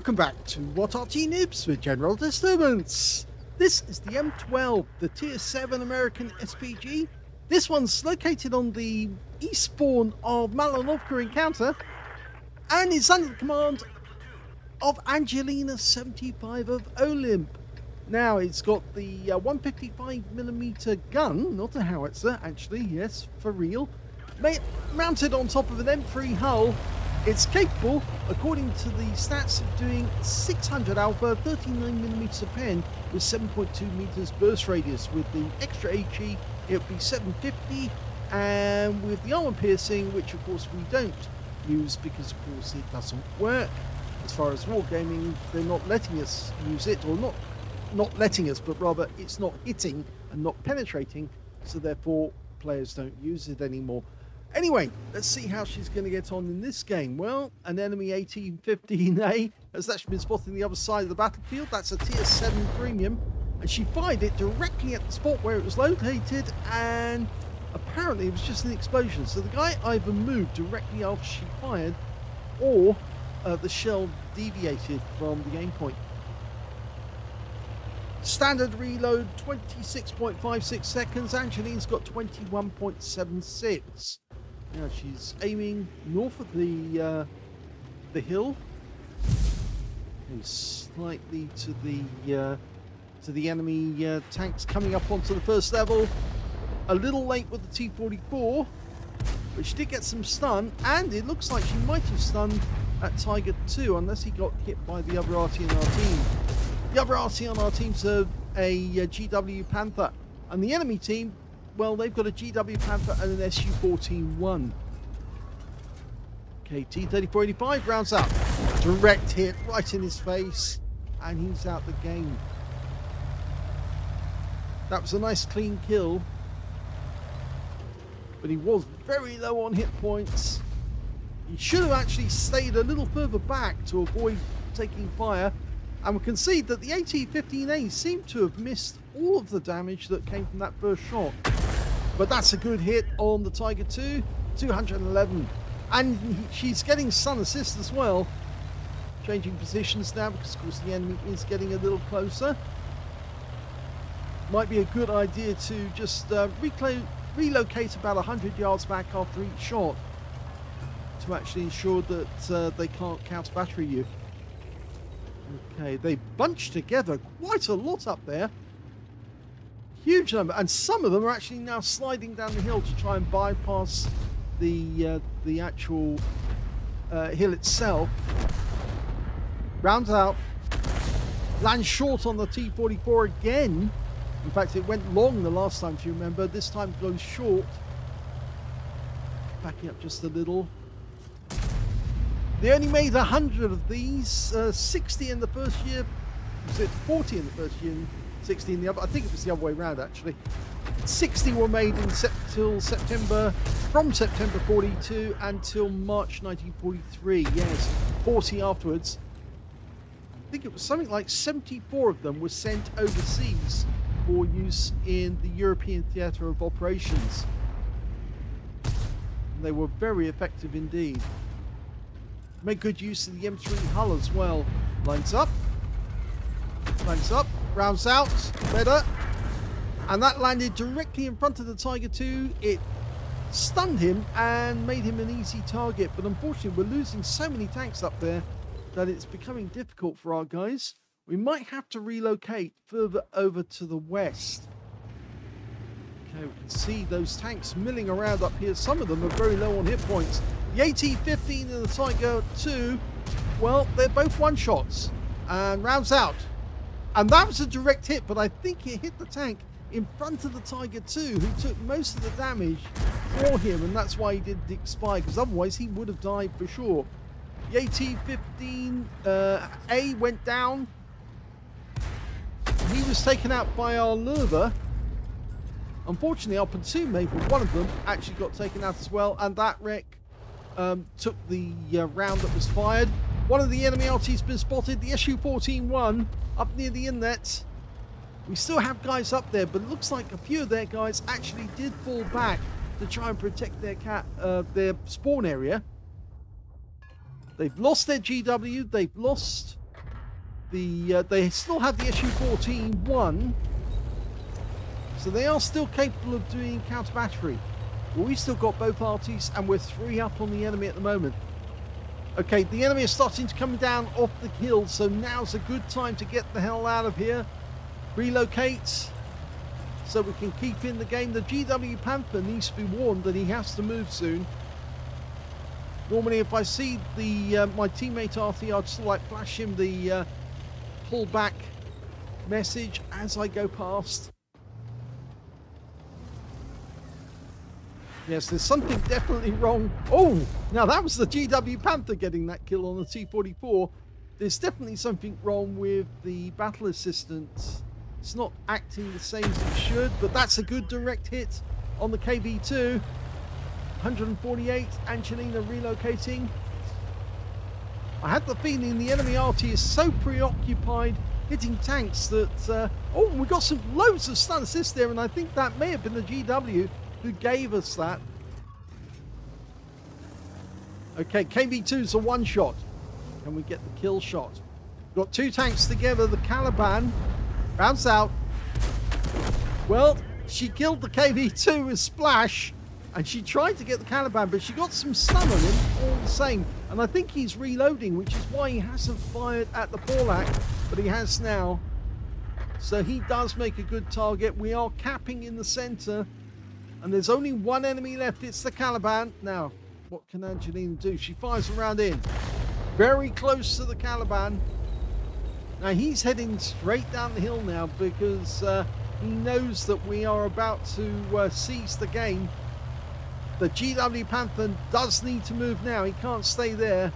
Welcome back to What Arty Noobs with General Disturbance. This is the M12, the Tier 7 American SPG. This one's located on the east spawn of Malinovka encounter, and it's under the command of angelina75 of OLIMP. Now, it's got the 155mm gun, not a howitzer, actually, yes, for real, mounted on top of an M3 hull. It's capable, according to the stats, of doing 600 alpha, 39mm a pen with 7.2 meters burst radius. With the extra HE, it would be 750, and with the armor piercing, which of course we don't use because of course it doesn't work. As far as wargaming, they're not letting us use it, or not letting us, but rather it's not hitting and not penetrating, so therefore players don't use it anymore. Anyway, let's see how she's going to get on in this game. Well, an enemy 1815A has actually been spotted on the other side of the battlefield. That's a Tier 7 premium, and she fired it directly at the spot where it was located, and apparently it was just an explosion. So the guy either moved directly after she fired, or the shell deviated from the aim point. Standard reload 26.56 seconds. Angelina's got 21.76. Now she's aiming north of the hill, and slightly to the enemy tanks coming up onto the first level. A little late with the T-44, but she did get some stun, and it looks like she might have stunned at Tiger 2, unless he got hit by the other Arty on our team. The other Arty on our team's a GW Panther, and the enemy team, well, they've got a GW Panther and an SU-14-1. Okay, T-3485 rounds out. Direct hit right in his face, and he's out the game. That was a nice clean kill, but he was very low on hit points. He should have actually stayed a little further back to avoid taking fire. And we can see that the AT-15A seemed to have missed all of the damage that came from that first shot. But that's a good hit on the Tiger 2, 211. And she's getting stun assist as well. Changing positions now because, of course, the enemy is getting a little closer. Might be a good idea to just relocate about 100 yards back after each shot to actually ensure that they can't counter battery you. Okay, they bunched together quite a lot up there. Huge number, and some of them are actually now sliding down the hill to try and bypass the actual hill itself. Rounds out, lands short on the T-44 again. In fact, it went long the last time, if you remember. This time goes short. Backing up just a little. They only made 100 of these, 60 in the first year. Was it 40 in the first year and 60 in the other? I think it was the other way around, actually. 60 were made till September, from September 42 until March 1943. Yes, 40 afterwards. I think it was something like 74 of them were sent overseas for use in the European theatre of operations. And they were very effective indeed. Make good use of the M3 hull as well. Lines up, rounds out, better. And that landed directly in front of the Tiger 2. It stunned him and made him an easy target. But unfortunately, we're losing so many tanks up there that it's becoming difficult for our guys. We might have to relocate further over to the west. Okay, we can see those tanks milling around up here. Some of them are very low on hit points. The AT-15 and the Tiger 2, well, they're both one-shots. And rounds out. And that was a direct hit, but I think it hit the tank in front of the Tiger 2, who took most of the damage for him, and that's why he didn't expire, because otherwise he would have died for sure. The AT-15A went down. He was taken out by our lurver. Unfortunately, our platoon mate, one of them, actually got taken out as well, and that wreck took the round that was fired. One of the enemy RT's been spotted, the SU-14-1, up near the inlet. We still have guys up there, but it looks like a few of their guys actually did fall back to try and protect their spawn area. They've lost their GW, they've lost they still have the SU-14-1, so they are still capable of doing counter battery. Well, we've still got both Artys, and we're 3 up on the enemy at the moment. Okay, the enemy is starting to come down off the hill, so now's a good time to get the hell out of here. Relocate, so we can keep in the game. The GW Panther needs to be warned that he has to move soon. Normally, if I see the my teammate Arty, I'd just like flash him the pull back message as I go past. Yes, there's something definitely wrong. Oh, now that was the GW Panther getting that kill on the T-44. There's definitely something wrong with the battle assistant. It's not acting the same as it should, but that's a good direct hit on the KV-2. 148, Angelina relocating. I had the feeling the enemy Arty is so preoccupied hitting tanks that... oh, we got some loads of stun assists there, and I think that may have been the GW who gave us that. Okay, KV-2's a one-shot. Can we get the kill shot? We've got 2 tanks together. The Caliban bounce out. Well, she killed the KV-2 with Splash, and she tried to get the Caliban, but she got some stun on him all the same. And I think he's reloading, which is why he hasn't fired at the Porlac, but he has now. So he does make a good target. We are capping in the center, and there's only one enemy left. It's the Caliban. Now, what can Angelina do? She fires a round in. Very close to the Caliban. Now, he's heading straight down the hill now because he knows that we are about to seize the game. The GW Panther does need to move now. He can't stay there.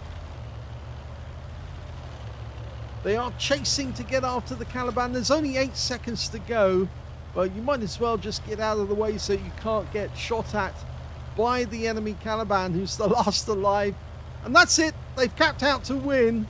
They are chasing to get after the Caliban. There's only 8 seconds to go, but you might as well just get out of the way so you can't get shot at by the enemy Caliban, who's the last alive. And that's it. They've capped out to win.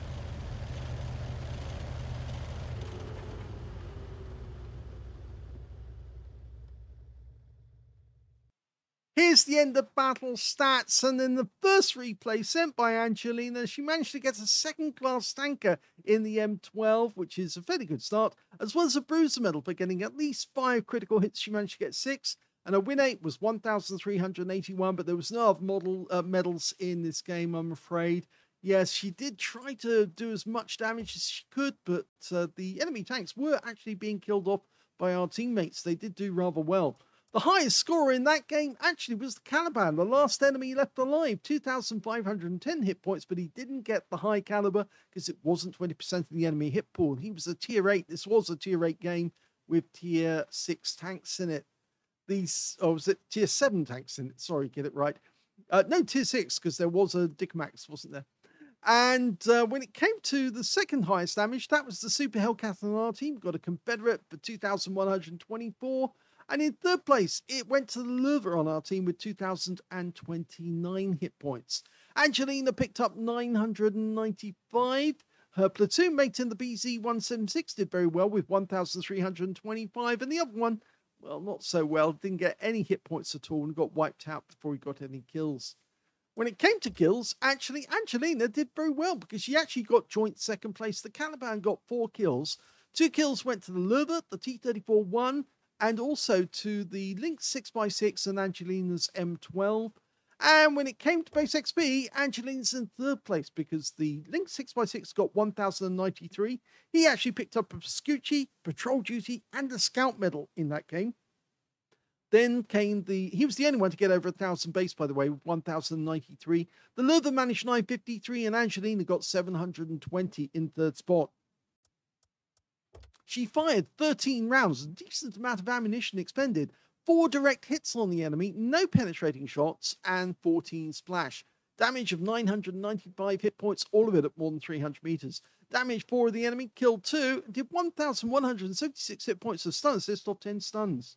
Here's the end of battle stats, and in the first replay sent by Angelina, she managed to get a second-class tanker in the M12, which is a fairly good start, as well as a bruiser medal for getting at least 5 critical hits. She managed to get 6, and her win rate was 1,381, but there was no other medals in this game, I'm afraid. Yes, she did try to do as much damage as she could, but the enemy tanks were actually being killed off by our teammates. They did do rather well. The highest scorer in that game actually was the Caliban, the last enemy left alive, 2,510 hit points, but he didn't get the high caliber because it wasn't 20% of the enemy hit pool. He was a tier 8. This was a tier 8 game with tier 6 tanks in it. Was it tier 7 tanks in it? Sorry, get it right. No, tier 6, because there was a Dicmax, wasn't there? And when it came to the second highest damage, that was the Super Hellcat on our team. Got a Confederate for 2,124. And in third place, it went to the Louvre on our team with 2,029 hit points. Angelina picked up 995. Her platoon mate in the BZ-176 did very well with 1,325. And the other one, well, not so well. Didn't get any hit points at all and got wiped out before he got any kills. When it came to kills, actually, Angelina did very well because she actually got joint second place. The Caliban got 4 kills. 2 kills went to the Louvre, the T-34-1, and also to the Lynx 6x6 and Angelina's M12. And when it came to base XP, Angelina's in third place because the Lynx 6x6 got 1,093. He actually picked up a Vespucci, Patrol Duty, and a Scout Medal in that game. Then came he was the only one to get over 1,000 base, by the way, with 1,093. The Louvre managed 953, and Angelina got 720 in third spot. She fired 13 rounds, a decent amount of ammunition expended, 4 direct hits on the enemy, no penetrating shots, and 14 splash. Damage of 995 hit points, all of it at more than 300 meters. Damage 4 of the enemy, killed 2, did 1,176 hit points of stun assist off 10 stuns.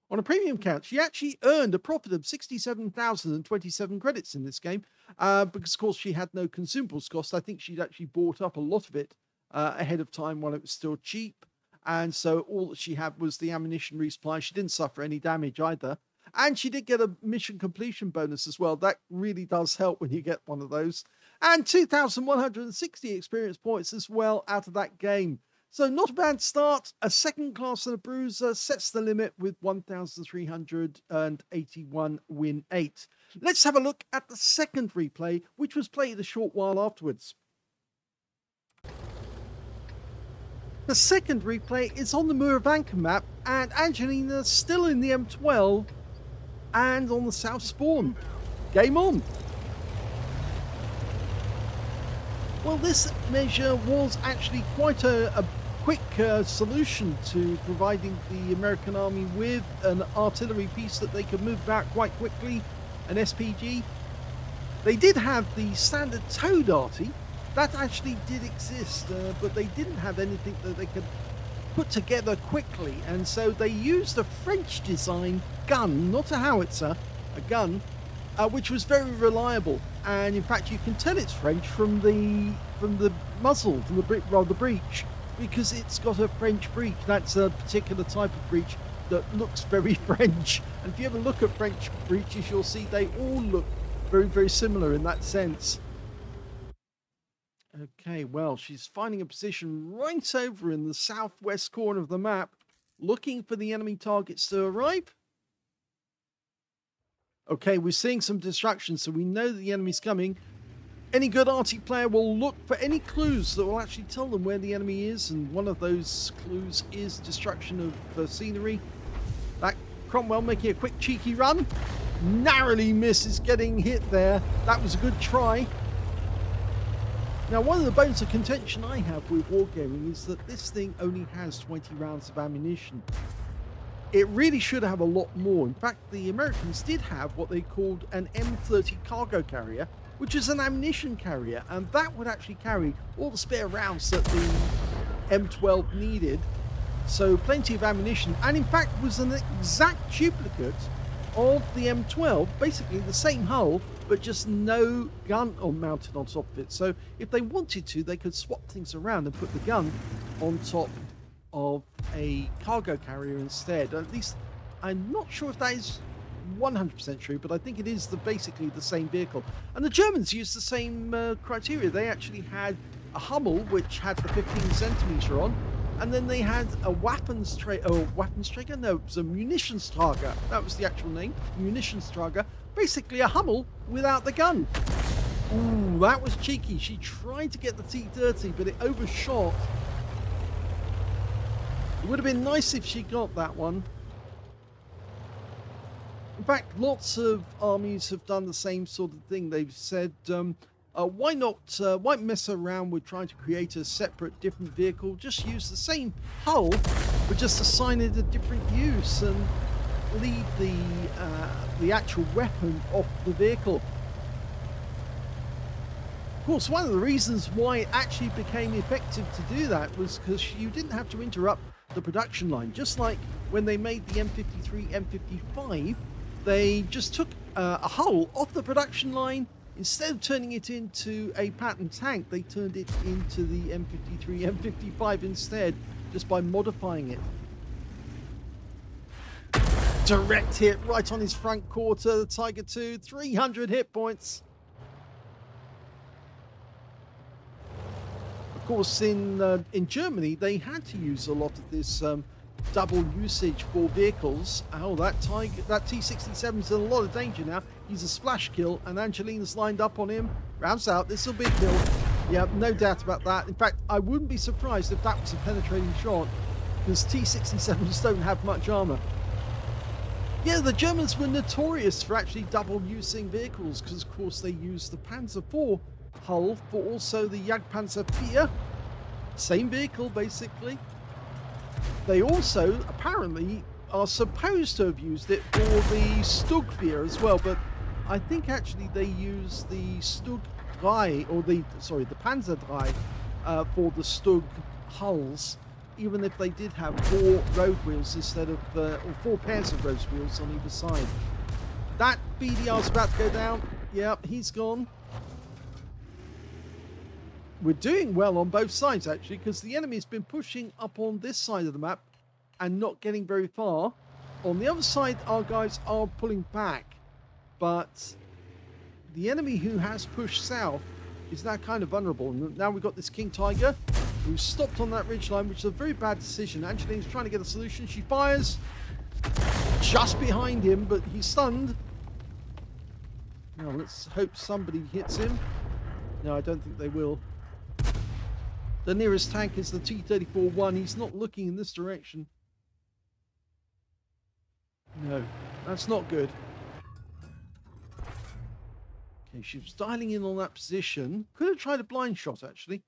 On a premium count, she actually earned a profit of 67,027 credits in this game, because of course she had no consumables cost. I think she'd actually bought up a lot of it ahead of time while it was still cheap, and so all that she had was the ammunition resupply. She didn't suffer any damage either, and she did get a mission completion bonus as well. That really does help when you get one of those. and 2,160 experience points as well out of that game. So not a bad start. A second class and a bruiser sets the limit with 1,381 win 8. Let's have a look at the second replay, which was played a short while afterwards. The second replay is on the Murovanka map, and Angelina's still in the M12 and on the south spawn. Game on. Well, this measure was actually quite a quick solution to providing the American army with an artillery piece that they could move back quite quickly, an SPG. They did have the standard towed Arty. That actually did exist, but they didn't have anything that they could put together quickly, and so they used a French design gun, not a howitzer, a gun, which was very reliable. And in fact, you can tell it's French from the muzzle, from the breech, because it's got a French breech. That's a particular type of breech that looks very French. And if you ever look at French breeches, you'll see they all look very, very similar in that sense. Okay, well, she's finding a position right over in the southwest corner of the map, looking for the enemy targets to arrive. Okay, we're seeing some destruction, so we know that the enemy's coming. Any good Arty player will look for any clues that will actually tell them where the enemy is, and one of those clues is destruction of scenery. That Cromwell making a quick cheeky run. Narrowly misses getting hit there. That was a good try. Now, one of the bones of contention I have with wargaming is that this thing only has 20 rounds of ammunition. It really should have a lot more. In fact, the Americans did have what they called an M30 cargo carrier, which is an ammunition carrier, and that would actually carry all the spare rounds that the M12 needed. So plenty of ammunition, and in fact was an exact duplicate of the M12, basically the same hull, but just no gun mounted on top of it. So if they wanted to, they could swap things around and put the gun on top of a cargo carrier instead. At least I'm not sure if that is 100% true, but I think it is basically the same vehicle. And the Germans used the same criteria. They actually had a Hummel, which had the 15cm on, and then they had a Waffensträger? No, it was a Munitionstrager. That was the actual name, Munitionstrager. Basically a Hummel without the gun. Ooh, that was cheeky. She tried to get the T-30, but it overshot. It would have been nice if she got that one. In fact, lots of armies have done the same sort of thing. They've said, why mess around with trying to create a separate, different vehicle? Just use the same hull, but just assign it a different use and leave the actual weapon off the vehicle. Of course, one of the reasons why it actually became effective to do that was because you didn't have to interrupt the production line. Just like when they made the M53, M55, they just took a hull off the production line. Instead of turning it into a pattern tank, they turned it into the M53, M55 instead, just by modifying it. Direct hit right on his front quarter, the Tiger II, 300 hit points. Of course, in Germany, they had to use a lot of this double usage for vehicles. Oh, that T-67 is in a lot of danger now. He's a splash kill, and Angelina's lined up on him. Rounds out. This will be a kill. Yeah, no doubt about that. In fact, I wouldn't be surprised if that was a penetrating shot, because T-67s don't have much armor. Yeah, the Germans were notorious for actually double using vehicles, because of course they used the Panzer IV hull for also the Jagdpanzer IV. Same vehicle, basically. They also, apparently, are supposed to have used it for the Stugwehr as well, but I think actually they used the Stug 3, or the Panzer III, for the Stug hulls, even if they did have 4 road wheels instead of, or 4 pairs of road wheels on either side. That BDR's about to go down. Yep, he's gone. We're doing well on both sides, actually, because the enemy's been pushing up on this side of the map and not getting very far. On the other side, our guys are pulling back, but the enemy who has pushed south is now kind of vulnerable. And now we've got this King Tiger who stopped on that ridgeline, which is a very bad decision. Angelina's trying to get a solution. She fires just behind him, but he's stunned. Now let's hope somebody hits him. No, I don't think they will. The nearest tank is the T-34-1. He's not looking in this direction. No, that's not good. Okay, she was dialing in on that position. Could have tried a blind shot, actually.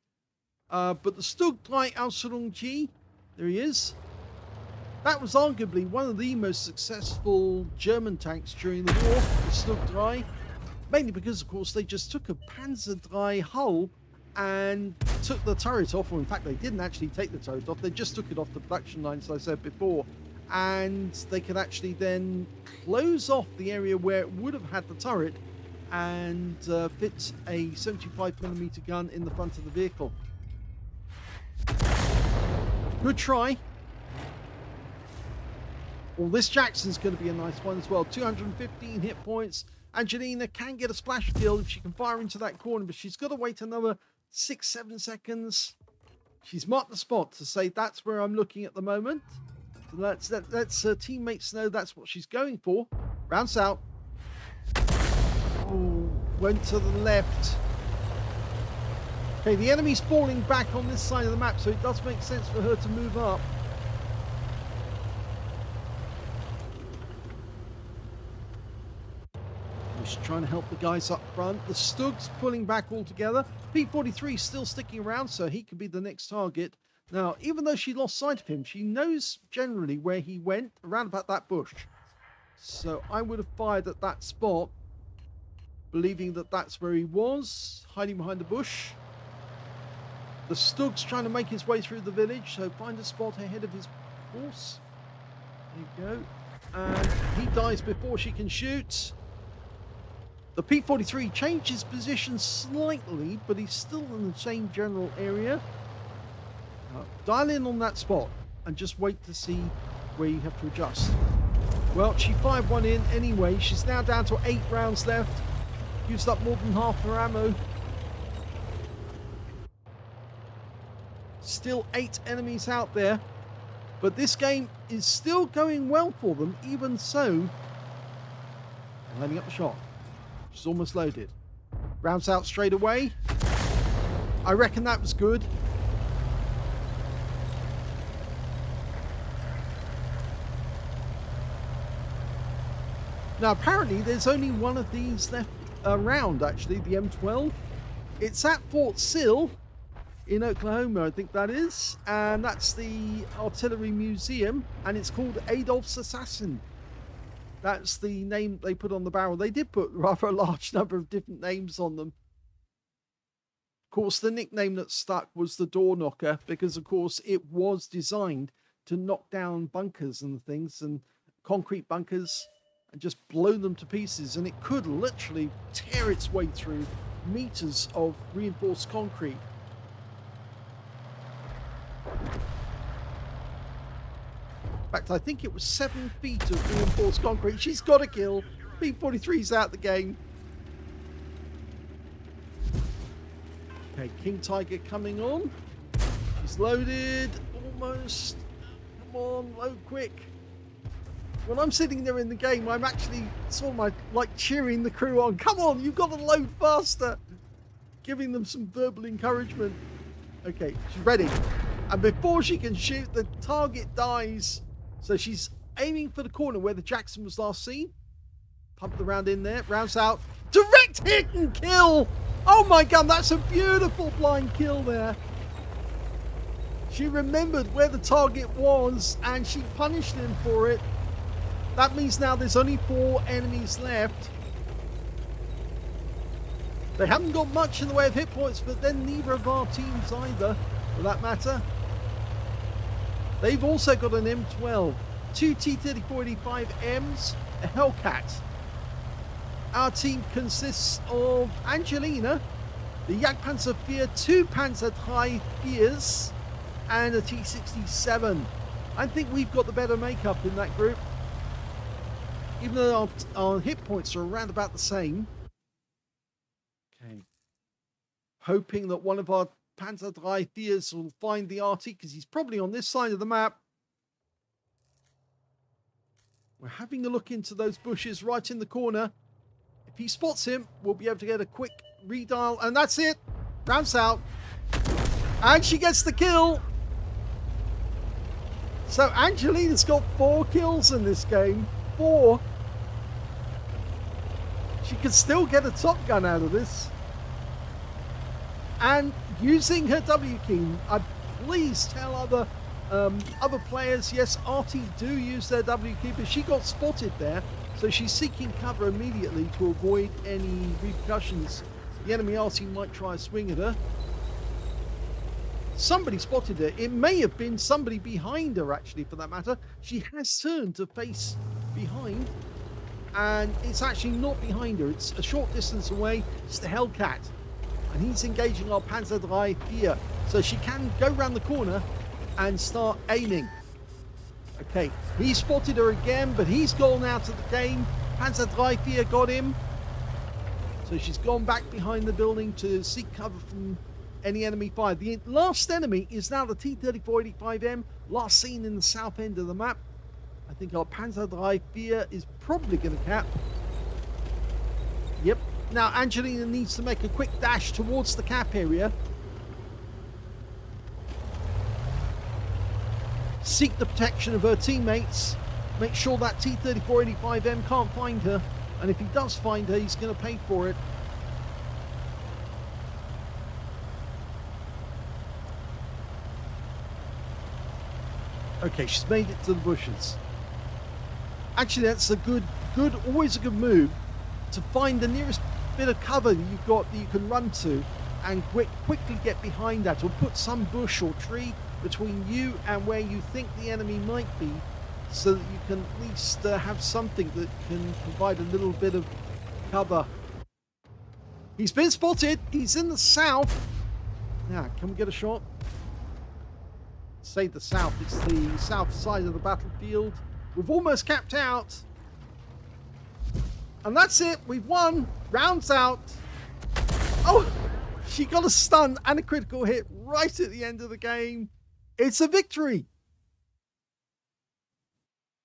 But the Stug 3 Aslains, there he is. That was arguably one of the most successful German tanks during the war, the Stug 3. Mainly because, of course, they just took a Panzer III hull and took the turret off. Or in fact, they didn't actually take the turret off. They just took it off the production line, as I said before. And they could actually then close off the area where it would have had the turret and fit a 75mm gun in the front of the vehicle. Good try. Well, this Jackson's going to be a nice one as well. 215 hit points. Angelina can get a splash kill if she can fire into that corner, but she's got to wait another 6-7 seconds. She's marked the spot to say that's where I'm looking at the moment. So let's her teammates know that's what she's going for. Rounds out. Oh, went to the left. Okay, the enemy's falling back on this side of the map, so it does make sense for her to move up. She's trying to help the guys up front. The Stug's pulling back altogether. P-43 still sticking around, so he could be the next target. Now, even though she lost sight of him, she knows generally where he went, around about that bush. So I would have fired at that spot, believing that that's where he was, hiding behind the bush. The Stug's trying to make his way through the village, so find a spot ahead of his horse. There you go. And he dies before she can shoot. The P-43 changed his position slightly, but he's still in the same general area. Dial in on that spot and just wait to see where you have to adjust. Well, she fired one in anyway. She's now down to 8 rounds left. Used up more than half her ammo. Still 8 enemies out there. But this game is still going well for them, even so. Lining up the shot. She's almost loaded. Rounds out straight away. I reckon that was good. Now, apparently, there's only one of these left around, actually, the M12. It's at Fort Sill in Oklahoma, I think that is. And that's the Artillery Museum, and it's called Adolph's Assassin. That's the name they put on the barrel. They did put rather a large number of different names on them. Of course, the nickname that stuck was the Door Knocker, because, of course, it was designed to knock down bunkers and things, and concrete bunkers, and just blow them to pieces. And it could literally tear its way through meters of reinforced concrete. In fact, I think it was 7 feet of reinforced concrete. She's got a kill. P-43's out the game. Okay, King Tiger coming on. She's loaded. Almost. Come on, load quick. When I'm sitting there in the game, I'm actually sort of like cheering the crew on. Come on, you've got to load faster. Giving them some verbal encouragement. Okay, she's ready. And before she can shoot, the target dies. So she's aiming for the corner where the Jackson was last seen. Pump the round in there. Rounds out. Direct hit and kill. Oh my God, that's a beautiful blind kill there. She remembered where the target was and she punished him for it. That means now there's only 4 enemies left. They haven't got much in the way of hit points, but then neither of our teams either, for that matter. They've also got an M12, 2 T-34-85Ms, a Hellcat. Our team consists of Angelina, the Jagdpanzer IV, 2 Panzer III IVs, and a T-67. I think we've got the better makeup in that group, even though our hit points are around about the same. Okay. hoping that one of our Panzer III will find the Arty, because he's probably on this side of the map. We're having a look into those bushes right in the corner. If he spots him, we'll be able to get a quick redial, and that's it. Rounds out. And she gets the kill. So Angelina's got 4 kills in this game. 4. She could still get a top gun out of this. And using her W key, please tell other players, yes, Arty do use their W key, but she got spotted there, so she's seeking cover immediately to avoid any repercussions. The enemy Arty might try a swing at her. Somebody spotted her. It may have been somebody behind her, actually, for that matter. She has turned to face behind, and it's actually not behind her. It's a short distance away. It's the Hellcat, and he's engaging our Panzer III, so she can go around the corner and start aiming. Okay, he spotted her again, but he's gone out of the game. Panzer III got him, so she's gone back behind the building to seek cover from any enemy fire. The last enemy is now the T-3485M, last seen in the south end of the map. I think our Panzer III is probably going to cap. Yep. Now Angelina needs to make a quick dash towards the cap area. Seek the protection of her teammates. Make sure that T-3485M can't find her. And if he does find her, he's going to pay for it. Okay, she's made it to the bushes. Actually, that's a always a good move to find the nearest bit of cover that you've got that you can run to and quickly get behind that, or put some bush or tree between you and where you think the enemy might be, so that you can at least have something that can provide a little bit of cover. He's been spotted. He's in the south. Now, can we get a shot? Say the south. It's the south side of the battlefield. We've almost capped out. And that's it. We've won. Rounds out. Oh, she got a stun and a critical hit right at the end of the game. It's a victory.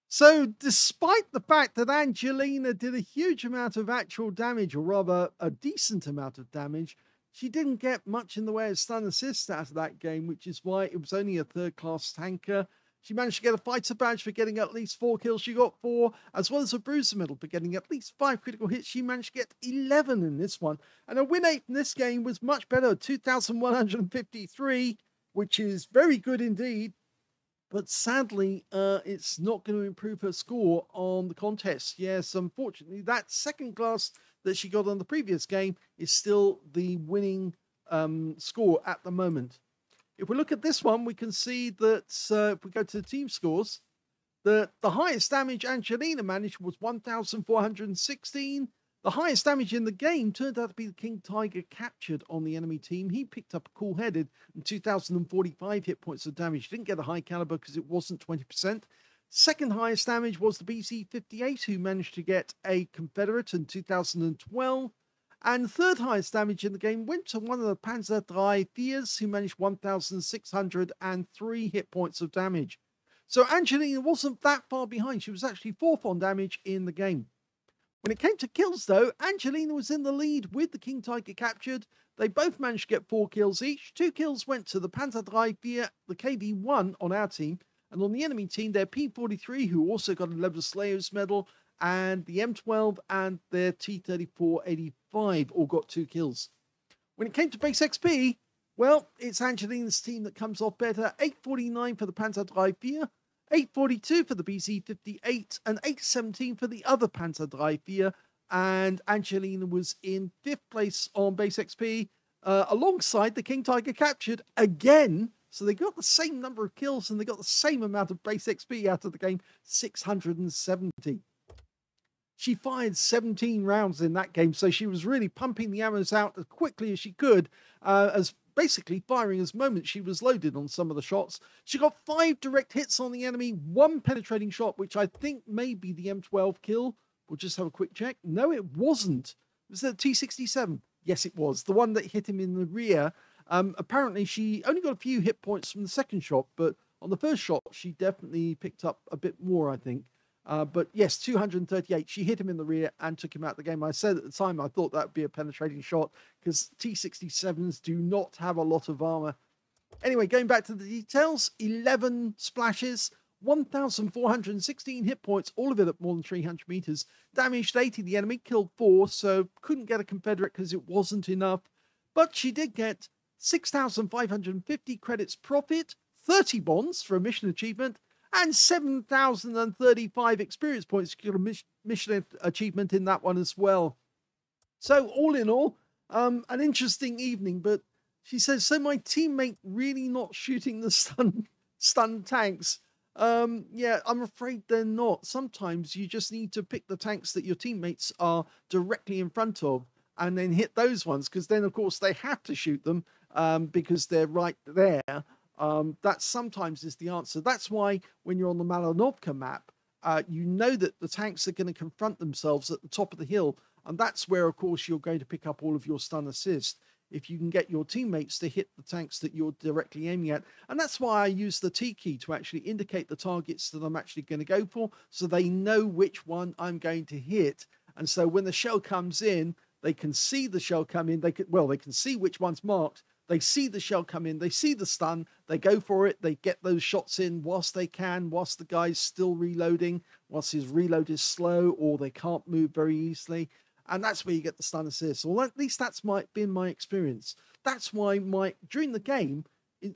So despite the fact that Angelina did a huge amount of actual damage, or rather a decent amount of damage, she didn't get much in the way of stun assist out of that game, which is why it was only a third-class tanker. She managed to get a fighter badge for getting at least 4 kills. She got 4, as well as a bruiser medal for getting at least 5 critical hits. She managed to get 11 in this one. And her win rate in this game was much better, 2,153, which is very good indeed. But sadly, it's not going to improve her score on the contest. Yes, unfortunately, that second class that she got on the previous game is still the winning score at the moment. If we look at this one, we can see that if we go to the team scores, the highest damage Angelina managed was 1,416. The highest damage in the game turned out to be the King Tiger captured on the enemy team. He picked up a cool-headed and 2,045 hit points of damage. Didn't get a high caliber because it wasn't 20%. Second highest damage was the BC-58, who managed to get a Confederate in 2012. And third highest damage in the game went to one of the Panzer III, who managed 1,603 hit points of damage. So Angelina wasn't that far behind. She was actually 4th on damage in the game. When it came to kills, though, Angelina was in the lead with the King Tiger captured. They both managed to get 4 kills each. 2 kills went to the Panzer III, the KV-1 on our team, and on the enemy team, their P-43, who also got a Level Slayers medal, and the M12 and their T-3485 all got 2 kills. When it came to base XP, well, it's Angelina's team that comes off better. 849 for the Panzer III, 842 for the BC-58, and 817 for the other Panzer III. And Angelina was in 5th place on base XP, alongside the King Tiger captured again. So they got the same number of kills and they got the same amount of base XP out of the game, 670. She fired 17 rounds in that game, so she was really pumping the ammos out as quickly as she could, as basically firing as moment she was loaded on some of the shots. She got 5 direct hits on the enemy, 1 penetrating shot, which I think may be the M12 kill. We'll just have a quick check. No, it wasn't. It was the T-67. Yes, it was. The one that hit him in the rear. Apparently, she only got a few hit points from the second shot, but on the first shot, she definitely picked up a bit more, I think. But yes, 238. She hit him in the rear and took him out of the game. I said at the time I thought that would be a penetrating shot because T67s do not have a lot of armor. Anyway, going back to the details, 11 splashes, 1,416 hit points, all of it at more than 300 meters. Damaged 80 the enemy, killed 4, so couldn't get a Confederate because it wasn't enough. But she did get 6,550 credits profit, 30 bonds for a mission achievement, and 7,035 experience points to get a mission achievement in that one as well. So all in all, an interesting evening, but she says, so my teammate really not shooting the stun tanks. Yeah, I'm afraid they're not. Sometimes you just need to pick the tanks that your teammates are directly in front of and then hit those ones, because then, of course, they have to shoot them because they're right there. That sometimes is the answer. That's why when you're on the Malinovka map, you know that the tanks are going to confront themselves at the top of the hill. And that's where, of course, you're going to pick up all of your stun assist if you can get your teammates to hit the tanks that you're directly aiming at. And that's why I use the T key to actually indicate the targets that I'm actually going to go for, so they know which one I'm going to hit. And so when the shell comes in, they can see the shell come in. They can see which one's marked. They see the shell come in. They see the stun. They go for it. They get those shots in whilst they can, whilst the guy's still reloading, whilst his reload is slow or they can't move very easily. And that's where you get the stun assist. Or at least that's been my experience. That's why during the game,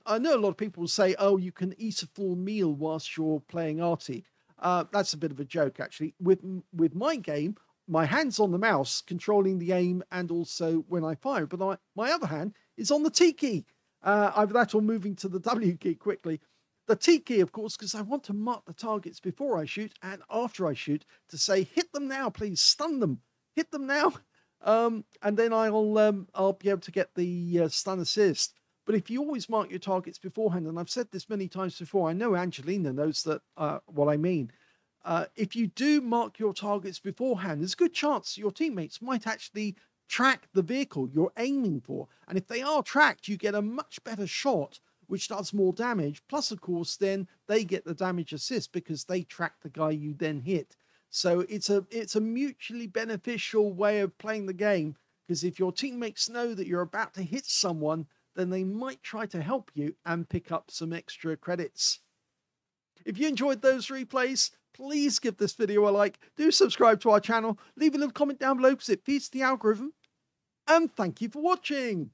I know a lot of people will say, oh, you can eat a full meal whilst you're playing Arty. That's a bit of a joke, actually. With my game, my hand's on the mouse, controlling the aim and also when I fire. But my other hand is on the T key. Either that or moving to the W key quickly. The T key, of course, because I want to mark the targets before I shoot and after I shoot to say, hit them now, please, stun them. Hit them now, and then I'll be able to get the stun assist. But if you always mark your targets beforehand, and I've said this many times before, I know Angelina knows that what I mean. If you do mark your targets beforehand, there's a good chance your teammates might actually track the vehicle you're aiming for. And if they are tracked, you get a much better shot, which does more damage. Plus, of course, then they get the damage assist because they track the guy you then hit. So it's a mutually beneficial way of playing the game, because if your teammates know that you're about to hit someone, then they might try to help you and pick up some extra credits. If you enjoyed those replays, please give this video a like, do subscribe to our channel, leave a little comment down below because it feeds the algorithm, and thank you for watching.